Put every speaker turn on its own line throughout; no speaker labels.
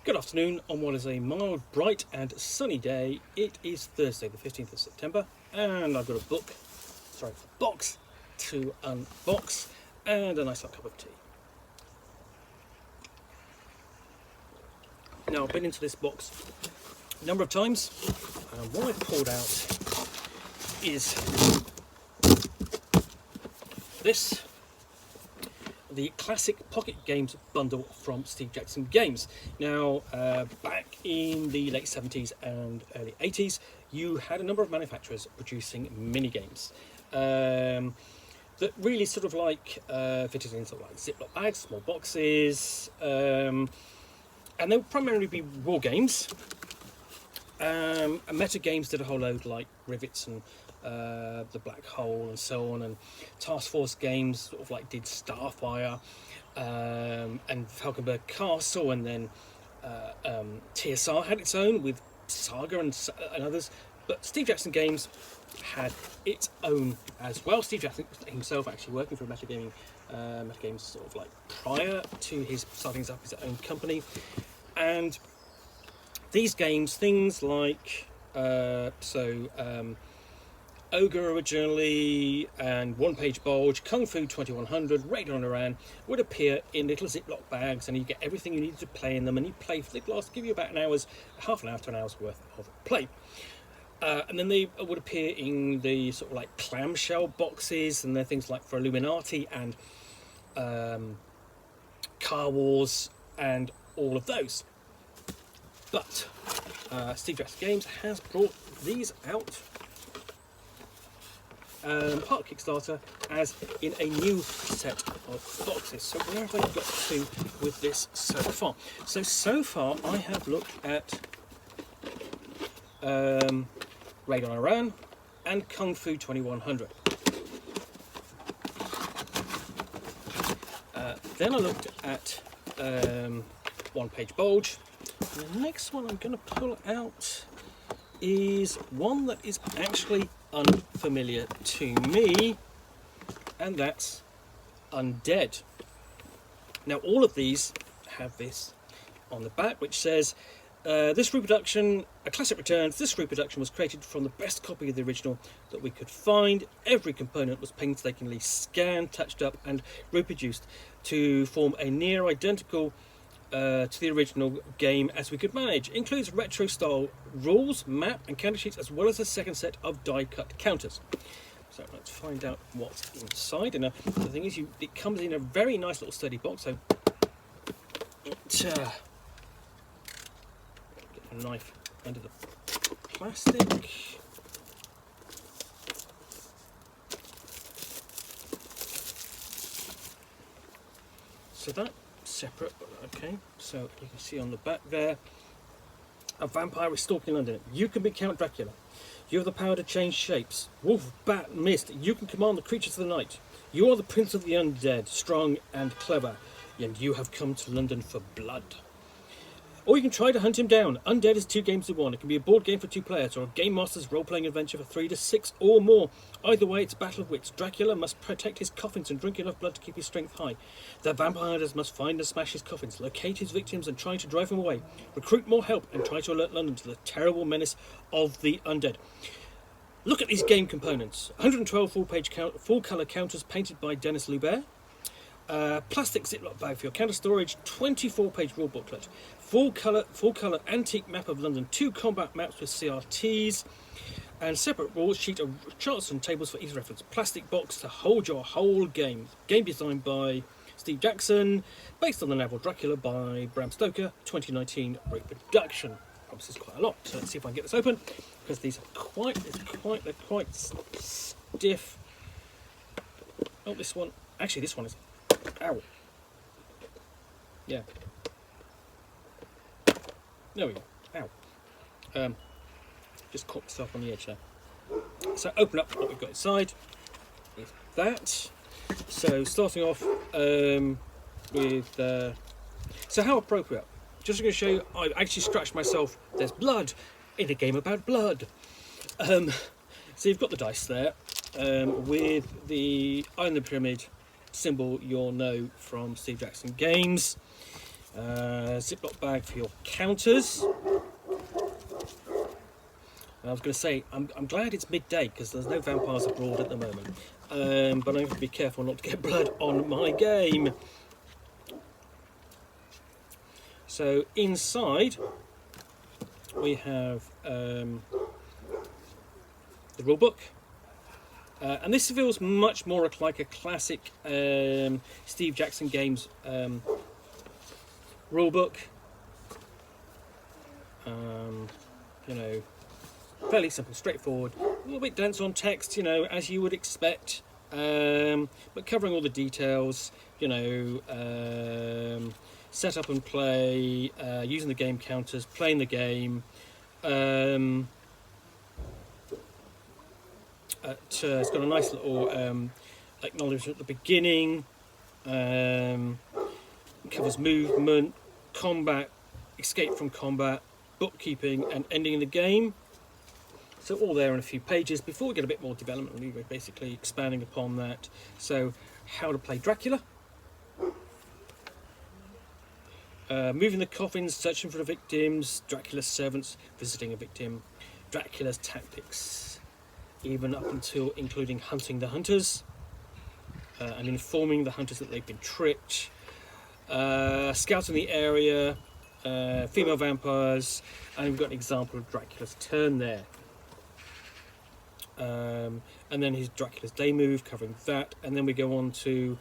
Good afternoon on what is a mild, bright and sunny day. It is Thursday the 15th of September and I've got a box to unbox and a nice hot cup of tea. Now I've been into this box a number of times and what I've pulled out is this. The classic Pocket Games bundle from Steve Jackson Games. Now, back in the late 70s and early 80s, you had a number of manufacturers producing mini games that really sort of like fitted in sort of like Ziploc bags, small boxes, and they would primarily be war games, and meta games did a whole load like Rivets and the Black Hole and so on, and Task Force games sort of like did Starfire and Falkenberg Castle, and then TSR had its own with Saga and others, but Steve Jackson Games had its own as well. Steve Jackson himself actually working for metagaming games sort of like prior to his starting up his own company, and these games, things like Ogre originally, and One Page Bulge, Kung Fu 2100, Raid on Iran would appear in little Ziploc bags, and you get everything you need to play in them, and you play for the last, give you about half an hour to an hour's worth of play. And then they would appear in the sort of like clamshell boxes, and they're things like for Illuminati and Car Wars and all of those. But Steve Jackson Games has brought these out part Kickstarter as in a new set of boxes. So where have I got to with this so far? So far I have looked at Raid on Iran and Kung Fu 2100. Then I looked at One Page Bulge. And the next one I'm going to pull out is one that is actually unfamiliar to me, and that's Undead. Now all of these have this on the back which says this reproduction, a classic returns. This reproduction was created from the best copy of the original that we could find. Every component was painstakingly scanned, touched up and reproduced to form a near identical to the original game as we could manage. Includes retro style rules, map and counter sheets, as well as a second set of die cut counters. So let's find out what's inside. And the thing is, it comes in a very nice little sturdy box. So get a knife under the plastic. So that separate, okay, so you can see on the back there, a vampire is stalking London. You can be Count Dracula. You have the power to change shapes. Wolf, bat, mist. You can command the creatures of the night. You are the prince of the undead, strong and clever, and you have come to London for blood. Or you can try to hunt him down. Undead is 2 games in 1. It can be a board game for 2 players or a Game Master's role-playing adventure for 3 to 6 or more. Either way, it's a battle of wits. Dracula must protect his coffins and drink enough blood to keep his strength high. The vampire hunters must find and smash his coffins, locate his victims and try to drive them away. Recruit more help and try to alert London to the terrible menace of the undead. Look at these game components. 112 full-colour counters painted by Dennis Loubert. Plastic Ziploc bag for your counter storage, 24-page rule booklet, full colour antique map of London, 2 combat maps with CRTs, and separate rules sheet of charts and tables for easy reference. Plastic box to hold your whole game. Game designed by Steve Jackson, based on the novel Dracula by Bram Stoker, 2019 reproduction. Promises quite a lot. So let's see if I can get this open, because these are they're quite stiff. Oh, this one is. Ow. Yeah. There we go. Ow. Just caught myself on the edge there. So open up what we've got inside with that. So starting off with so how appropriate. Just going to show you, I've actually scratched myself. There's blood in a game about blood. So you've got the dice there with the Eye in the Pyramid symbol you'll know from Steve Jackson Games. Ziploc bag for your counters. I was going to say, I'm glad it's midday because there's no vampires abroad at the moment. But I have to be careful not to get blood on my game. So inside we have the rulebook. And this feels much more like a classic Steve Jackson Games rulebook. You know, fairly simple, straightforward, a little bit dense on text, you know, as you would expect, but covering all the details, you know, set up and play, using the game counters, playing the game. It's got a nice little acknowledgement at the beginning, covers movement, combat, escape from combat, bookkeeping and ending the game. So all there in a few pages. Before we get a bit more development, we're basically expanding upon that. So how to play Dracula, moving the coffins, searching for the victims, Dracula's servants visiting a victim, Dracula's tactics, even up until including hunting the hunters and informing the hunters that they've been tricked, scouting the area, female vampires, and we've got an example of Dracula's turn there. And then his Dracula's day move, covering that, and then we go on to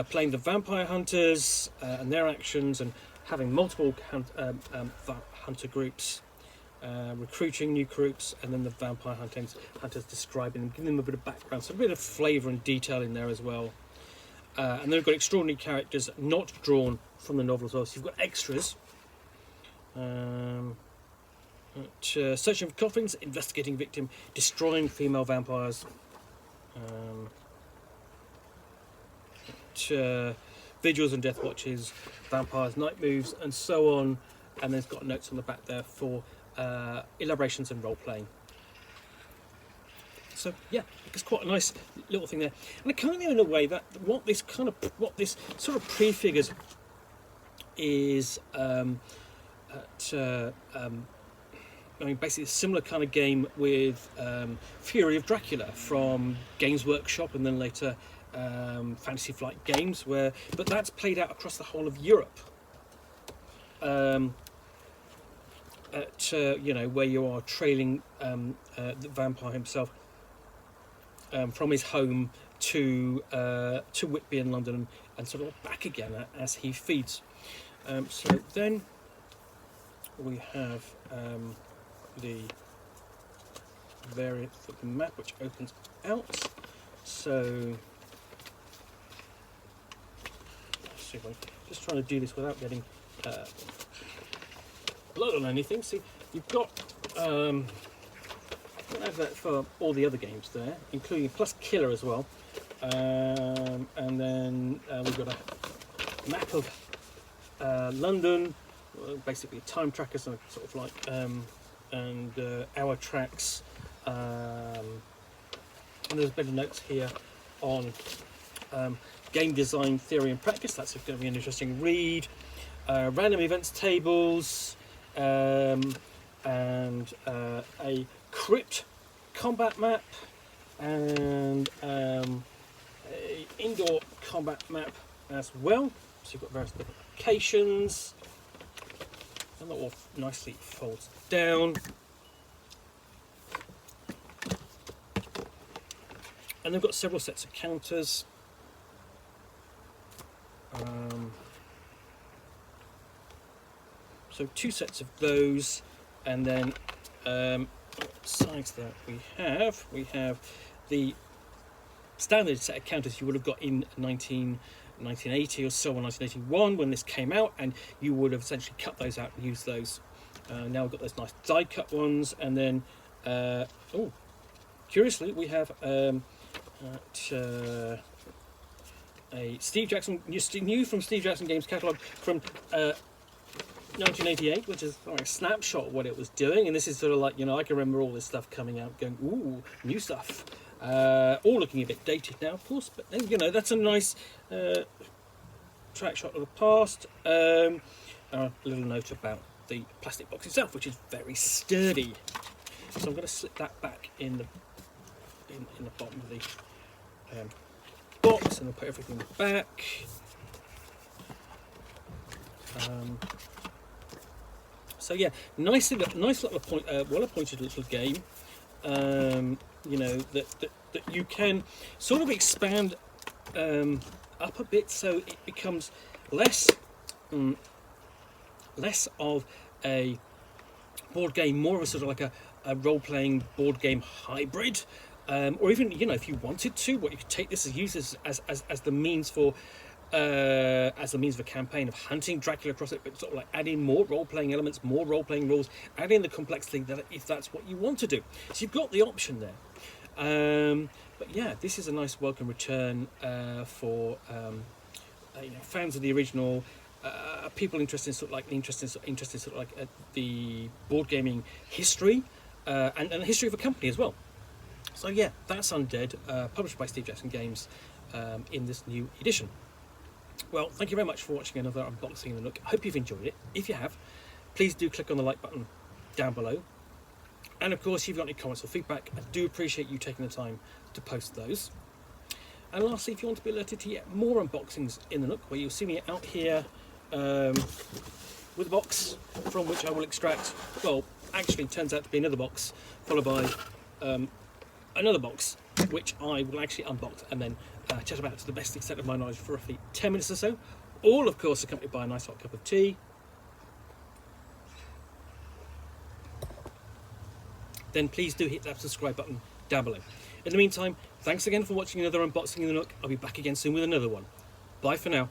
playing the vampire hunters and their actions, and having multiple hunter groups, recruiting new groups, and then the vampire hunters describing them, giving them a bit of background, so a bit of flavour and detail in there as well. And then we've got extraordinary characters not drawn from the novel as well, so you've got extras. Searching for coffins, investigating victim, destroying female vampires, vigils and death watches, vampires, night moves, and so on. And then it's got notes on the back there for elaborations and role playing. So yeah, it's quite a nice little thing there, and it kind of in a way that what this sort of prefigures is I mean, basically a similar kind of game with Fury of Dracula from Games Workshop, and then later Fantasy Flight Games, but that's played out across the whole of Europe. You know, where you are trailing the vampire himself from his home to Whitby in London, and sort of back again as he feeds. So then we have the variant of the map, which opens out. So let's see if I'm just trying to do this without getting blood on anything. See, you've got I have that for all the other games there, including plus Killer as well, and then we've got a map of London, basically time trackers and sort of like and hour tracks, and there's a bit of notes here on game design theory and practice. That's going to be an interesting read. Random events tables, and a crypt combat map, and a indoor combat map as well. So you've got various different locations, and that all nicely folds down. And they've got several sets of counters. So two sets of those, and then besides that we have the standard set of counters you would have got in 1980 or so, or 1981 when this came out, and you would have essentially cut those out and used those. Now we've got those nice die cut ones, and then curiously we have a Steve Jackson, new from Steve Jackson Games catalogue from 1988, which is like a snapshot of what it was doing, and this is sort of like, you know, I can remember all this stuff coming out going, ooh, new stuff, all looking a bit dated now, of course, but then, you know, that's a nice track shot of the past. A little note about the plastic box itself, which is very sturdy. So I'm going to slip that back in the bottom of the box, and I'll put everything back. So yeah, nice little well-appointed little game. You know, that you can sort of expand up a bit, so it becomes less of a board game, more of a sort of like a role-playing board game hybrid, or even, you know, if you wanted to, what you could take this as use as the means for as a means of a campaign of hunting Dracula across it, but sort of like adding more role-playing elements, more role-playing rules, adding the complexity that if that's what you want to do. So you've got the option there. But yeah, this is a nice welcome return for you know, fans of the original, people interested in sort of like the board gaming history, and the history of a company as well. So yeah, that's Undead, published by Steve Jackson Games, in this new edition. Well, thank you very much for watching another unboxing in the Nook. I hope you've enjoyed it. If you have, please do click on the like button down below. And of course, if you've got any comments or feedback, I do appreciate you taking the time to post those. And lastly, if you want to be alerted to yet more unboxings in the Nook, where you'll see me out here with a box from which I will extract, well, actually turns out to be another box, followed by another box, which I will actually unbox and then chat about to the best extent of my knowledge for roughly 10 minutes or so, all of course accompanied by a nice hot cup of tea. Then please do hit that subscribe button down below. In the meantime, thanks again for watching another unboxing in the Nook. I'll be back again soon with another one. Bye for now.